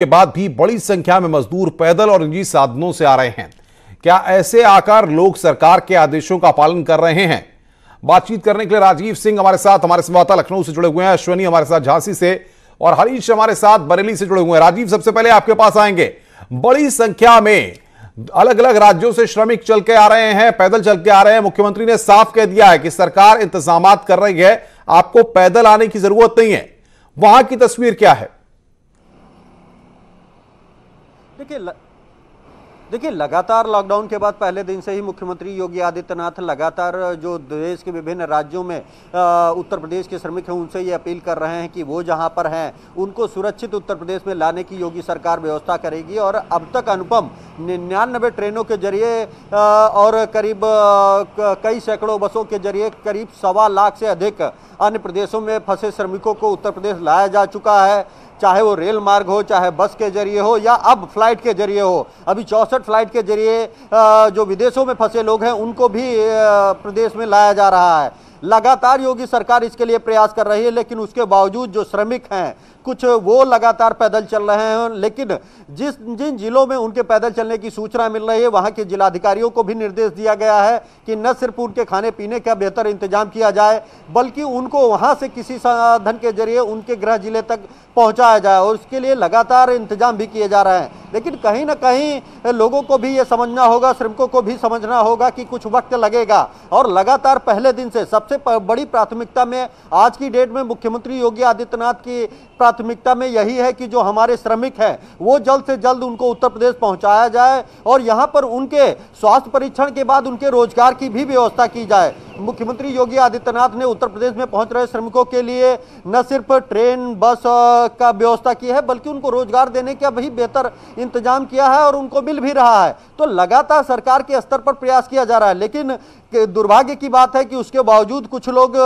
के बाद भी बड़ी संख्या में मजदूर पैदल और निजी साधनों से आ रहे हैं। क्या ऐसे आकर लोग सरकार के आदेशों का पालन कर रहे हैं? बातचीत करने के लिए राजीव सिंह हमारे साथ, हमारे संवाददाता लखनऊ से जुड़े हुए हैं, अश्वनी हमारे साथ झांसी से और हरीश हमारे साथ बरेली से जुड़े हुए हैं। राजीव, सबसे पहले आपके पास आएंगे। बड़ी संख्या में अलग अलग राज्यों से श्रमिक चल के आ रहे हैं, पैदल चल के आ रहे हैं। मुख्यमंत्री ने साफ कह दिया है कि सरकार इंतजामात कर रही है, आपको पैदल आने की जरूरत नहीं है। वहां की तस्वीर क्या है? देखिए लगातार लॉकडाउन के बाद पहले दिन से ही मुख्यमंत्री योगी आदित्यनाथ लगातार जो देश के विभिन्न राज्यों में उत्तर प्रदेश के श्रमिक हैं उनसे ये अपील कर रहे हैं कि वो जहां पर हैं उनको सुरक्षित उत्तर प्रदेश में लाने की योगी सरकार व्यवस्था करेगी। और अब तक अनुपम 99 ट्रेनों के जरिए और करीब कई सैकड़ों बसों के जरिए करीब 1.25 लाख से अधिक अन्य प्रदेशों में फंसे श्रमिकों को उत्तर प्रदेश लाया जा चुका है, चाहे वो रेल मार्ग हो, चाहे बस के जरिए हो या अब फ्लाइट के जरिए हो। अभी 64 फ्लाइट के जरिए जो विदेशों में फंसे लोग हैं उनको भी प्रदेश में लाया जा रहा है। लगातार योगी सरकार इसके लिए प्रयास कर रही है, लेकिन उसके बावजूद जो श्रमिक हैं कुछ वो लगातार पैदल चल रहे हैं। लेकिन जिन जिलों में उनके पैदल चलने की सूचना मिल रही है वहां के जिलाधिकारियों को भी निर्देश दिया गया है कि न सिर्फ उनके खाने पीने का बेहतर इंतजाम किया जाए, बल्कि उनको वहां से किसी साधन के जरिए उनके गृह जिले तक पहुंचाया जाए, और उसके लिए लगातार इंतजाम भी किए जा रहे हैं। लेकिन कहीं ना कहीं लोगों को भी ये समझना होगा, श्रमिकों को भी समझना होगा कि कुछ वक्त लगेगा। और लगातार पहले दिन से सबसे बड़ी प्राथमिकता में आज की डेट में मुख्यमंत्री योगी आदित्यनाथ की प्राथमिकता में यही है कि जो हमारे श्रमिक हैं वो जल्द से जल्द उनको उत्तर प्रदेश पहुंचाया जाए और यहां पर उनके स्वास्थ्य परीक्षण के बाद उनके रोजगार की भी व्यवस्था की जाए। मुख्यमंत्री योगी आदित्यनाथ ने उत्तर प्रदेश में पहुंच रहे श्रमिकों के लिए न सिर्फ ट्रेन बस का व्यवस्था की है, बल्कि उनको रोजगार देने का भी बेहतर इंतजाम किया है और उनको मिल भी रहा है। तो लगातार सरकार के स्तर पर प्रयास किया जा रहा है, लेकिन दुर्भाग्य की बात है कि उसके बावजूद कुछ लोग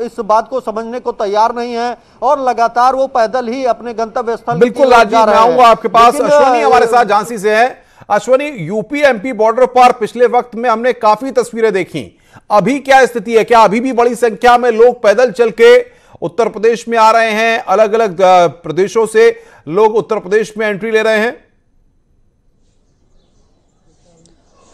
इस बात को समझने को तैयार नहीं है और लगातार वो पैदल ही अपने गंतव्य स्थल बिल्कुल राजीव, मैं आऊंगा आपके पास। अश्वनी हमारे साथ झांसी से है। अश्वनी, यूपी एमपी बॉर्डर पर पिछले वक्त में हमने काफी तस्वीरें देखी, अभी क्या स्थिति है? क्या अभी भी बड़ी संख्या में लोग पैदल चल के उत्तर प्रदेश में आ रहे हैं? अलग अलग प्रदेशों से लोग उत्तर प्रदेश में एंट्री ले रहे हैं?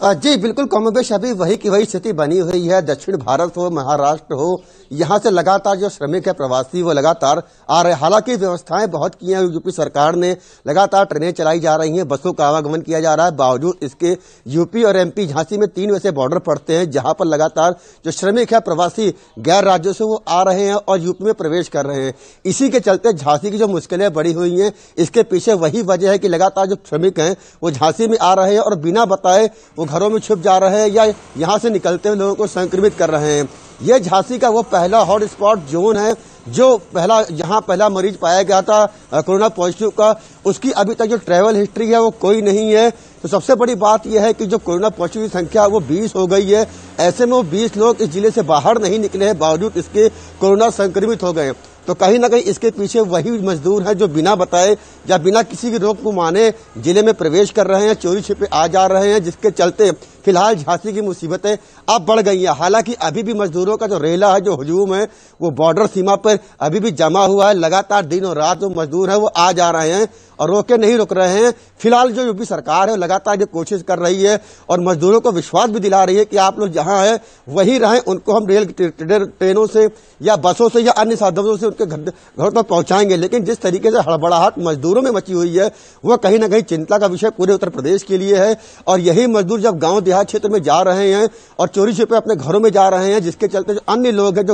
जी बिल्कुल, कमोबेश अभी वही की वही स्थिति बनी हुई है। दक्षिण भारत हो, महाराष्ट्र हो, यहाँ से लगातार जो श्रमिक है प्रवासी वो लगातार आ रहे हैं। हालांकि व्यवस्थाएं बहुत की हैं यूपी सरकार ने, लगातार ट्रेनें चलाई जा रही हैं, बसों का आवागमन किया जा रहा है। बावजूद इसके यूपी और एमपी झांसी में 3 वैसे बॉर्डर पड़ते हैं जहां पर लगातार जो श्रमिक है प्रवासी गैर राज्यों से वो आ रहे हैं और यूपी में प्रवेश कर रहे हैं। इसी के चलते झांसी की जो मुश्किलें बढ़ी हुई हैं, इसके पीछे वही वजह है कि लगातार जो श्रमिक हैं वो झांसी में आ रहे हैं और बिना बताए वो घरों में छुप जा रहे हैं या यहां से निकलते हुए लोगों को संक्रमित कर रहे हैं। यह झांसी का वो पहला हॉट स्पॉट जोन है जो पहला मरीज पाया गया था कोरोना पॉजिटिव का, उसकी अभी तक जो ट्रैवल हिस्ट्री है वो कोई नहीं है। तो सबसे बड़ी बात यह है कि जो कोरोना पॉजिटिव की संख्या वो 20 हो गई है। ऐसे में वो 20 लोग इस जिले से बाहर नहीं निकले हैं, बावजूद इसके कोरोना संक्रमित हो गए। तो कहीं ना कहीं इसके पीछे वही मजदूर हैं जो बिना बताए या बिना किसी की रोक को माने जिले में प्रवेश कर रहे हैं, चोरी छिपे आ जा रहे हैं, जिसके चलते फिलहाल झांसी की मुसीबतें अब बढ़ गई हैं। हालांकि अभी भी मजदूरों का जो रेला है, जो हुजूम है, वो बॉर्डर सीमा पर अभी भी जमा हुआ है। लगातार दिन और रात जो मजदूर है वो आ जा रहे हैं और रुक रहे हैं। फिलहाल जो यूपी सरकार है लगातार जो कोशिश कर रही है और मजदूरों को विश्वास भी दिला रही है कि आप लोग जहां हैं वहीं रहें, उनको हम रेल ट्रेनों से या बसों से या अन्य साधनों से उनके घर तक पहुंचाएंगे। लेकिन जिस तरीके से हड़बड़ाहट मजदूरों में मची हुई है वो कहीं ना कहीं चिंता का विषय पूरे उत्तर प्रदेश के लिए है। और यही मजदूर जब गांव देहात क्षेत्र में जा रहे हैं और चोरी छिपे अपने घरों में जा रहे हैं, जिसके चलते जो अन्य लोग हैं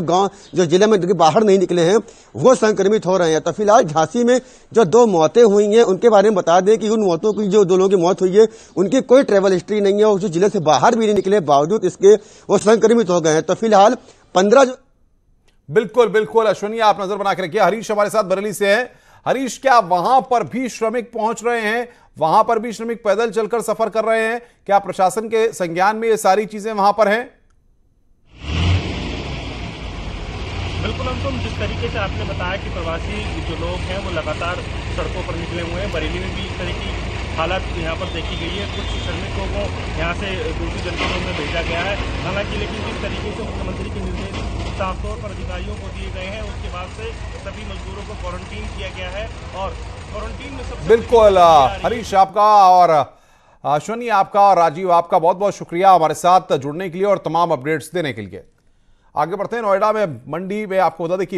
जो जिले में बाहर नहीं निकले हैं वो संक्रमित हो रहे हैं। तो फिलहाल झांसी में जो 2 मौतें हुई हैं उनके बारे में बता दें कि उन मौतों की जो 2 लोगों की मौत हुई है उनकी कोई ट्रैवल हिस्ट्री नहीं है और जो जिले से बाहर भी नहीं निकले, बावजूद इसके वो संक्रमित हो गए हैं। तो फिलहाल 15 बिल्कुल बिल्कुल अश्वनी, आप नजर बना के रखिए। हरीश हमारे साथ बरेली से है। हरीश, क्या वहां पर भी श्रमिक पहुंच रहे हैं? वहां पर भी श्रमिक पैदल चलकर सफर कर रहे हैं? क्या प्रशासन के संज्ञान में ये सारी चीजें वहां पर हैं? बिल्कुल अनुपम, जिस तरीके से आपने बताया कि प्रवासी जो लोग हैं वो लगातार सड़कों पर निकले हुए हैं, बरेली में भी इस तरह की हालात यहाँ पर देखी गई है। कुछ श्रमिकों को यहाँ से दूसरी जनपदों में भेजा गया है। हालांकि लेकिन जिस तरीके से मुख्यमंत्री के निर्देश साफ तौर पर अधिकारियों को दिए गए हैं। उसके बाद से सभी मजदूरों को क्वारंटीन किया गया है और क्वारंटीन में सबसे बिल्कुल हरीश आपका और अश्वनी आपका और राजीव आपका बहुत बहुत शुक्रिया हमारे साथ जुड़ने के लिए और तमाम अपडेट्स देने के लिए। आगे बढ़ते हैं। नोएडा में मंडी में आपको बता दें कि